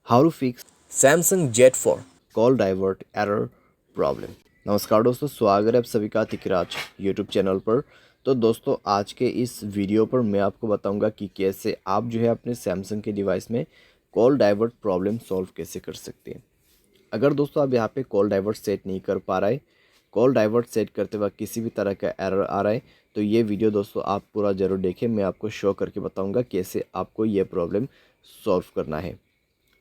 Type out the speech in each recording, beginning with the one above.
How to fix Samsung jet four call divert error problem. नमस्कार दोस्तों, स्वागत है आप सभी का तिकराज यूट्यूब चैनल पर। तो दोस्तों, आज के इस वीडियो पर मैं आपको बताऊंगा कि कैसे आप जो है अपने सैमसंग के डिवाइस में कॉल डाइवर्ट प्रॉब्लम सॉल्व कैसे कर सकते हैं। अगर दोस्तों आप यहाँ पे कॉल डाइवर्ट सेट नहीं कर पा रहे, कॉल डाइवर्ट सेट करते वक्त किसी भी तरह का एरर आ रहा है, तो ये वीडियो दोस्तों आप पूरा ज़रूर देखें। मैं आपको शो करके बताऊंगा कैसे आपको ये प्रॉब्लम सॉल्व करना है।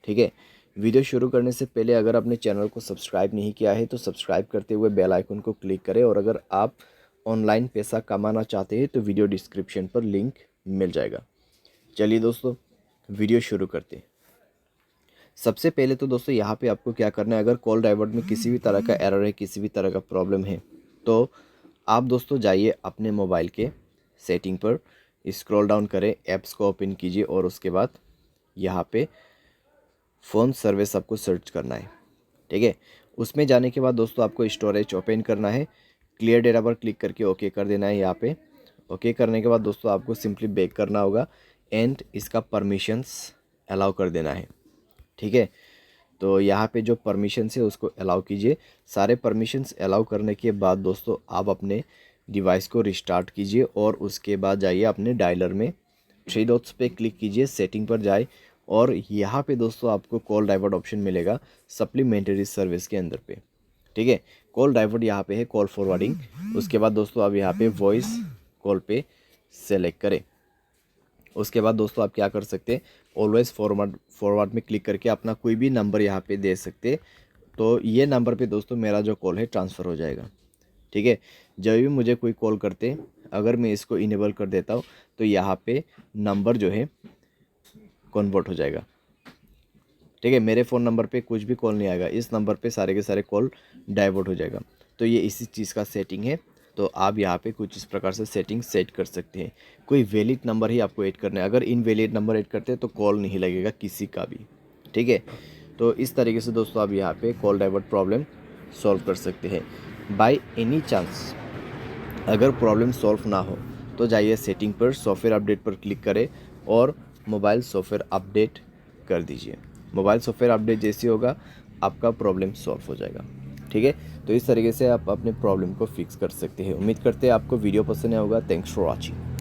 ठीक है, वीडियो शुरू करने से पहले अगर आपने चैनल को सब्सक्राइब नहीं किया है तो सब्सक्राइब करते हुए बेल आइकन को क्लिक करें, और अगर आप ऑनलाइन पैसा कमाना चाहते हैं तो वीडियो डिस्क्रिप्शन पर लिंक मिल जाएगा। चलिए दोस्तों, वीडियो शुरू करते हैं। सबसे पहले तो दोस्तों यहाँ पे आपको क्या करना है, अगर कॉल डाइवर्ट में किसी भी तरह का एरर है, किसी भी तरह का प्रॉब्लम है, तो आप दोस्तों जाइए अपने मोबाइल के सेटिंग पर, स्क्रॉल डाउन करें, ऐप्स को ओपन कीजिए और उसके बाद यहाँ पे फ़ोन सर्विस आपको सर्च करना है। ठीक है, उसमें जाने के बाद दोस्तों आपको स्टोरेज ओपन करना है, क्लियर डेटा पर क्लिक करके ओके कर देना है। यहाँ पे ओके करने के बाद दोस्तों आपको सिंपली बैक करना होगा एंड इसका परमिशंस अलाउ कर देना है। ठीक है, तो यहाँ पे जो परमिशंस है उसको अलाउ कीजिए। सारे परमिशंस अलाउ करने के बाद दोस्तों आप अपने डिवाइस को रिस्टार्ट कीजिए और उसके बाद जाइए अपने डायलर में, थ्री डॉट्स पे क्लिक कीजिए, सेटिंग पर जाए और यहाँ पे दोस्तों आपको कॉल डाइवर्ट ऑप्शन मिलेगा सप्लीमेंट्री सर्विस के अंदर पे। ठीक है, कॉल डाइवर्ट यहाँ पे है कॉल फॉरवर्डिंग। उसके बाद दोस्तों आप यहाँ पे वॉइस कॉल पे सेलेक्ट करें। उसके बाद दोस्तों आप क्या कर सकते हैं, ऑलवेज फॉरवर्ड में क्लिक करके अपना कोई भी नंबर यहाँ पे दे सकते हैं। तो ये नंबर पे दोस्तों मेरा जो कॉल है ट्रांसफ़र हो जाएगा। ठीक है, जब भी मुझे कोई कॉल करते, अगर मैं इसको इनेबल कर देता हूँ तो यहाँ पे नंबर जो है कन्वर्ट हो जाएगा। ठीक है, मेरे फ़ोन नंबर पे कुछ भी कॉल नहीं आएगा, इस नंबर पे सारे के सारे कॉल डाइवर्ट हो जाएगा। तो ये इसी चीज़ का सेटिंग है। तो आप यहाँ पे कुछ इस प्रकार से सेटिंग सेट कर सकते हैं। कोई वैलिड नंबर ही आपको ऐड करना है, अगर इनवैलिड नंबर ऐड करते हैं तो कॉल नहीं लगेगा किसी का भी। ठीक है, तो इस तरीके से दोस्तों आप यहाँ पे कॉल डाइवर्ट प्रॉब्लम सॉल्व कर सकते हैं। बाय एनी चांस अगर प्रॉब्लम सॉल्व ना हो तो जाइए सेटिंग पर, सॉफ्टवेयर अपडेट पर क्लिक करें और मोबाइल सॉफ्टवेयर अपडेट कर दीजिए। मोबाइल सॉफ्टवेयर अपडेट जैसे होगा आपका प्रॉब्लम सॉल्व हो जाएगा। ठीक है, तो इस तरीके से आप अपने प्रॉब्लम को फिक्स कर सकते हैं। उम्मीद करते हैं आपको वीडियो पसंद आया होगा। Thanks for watching.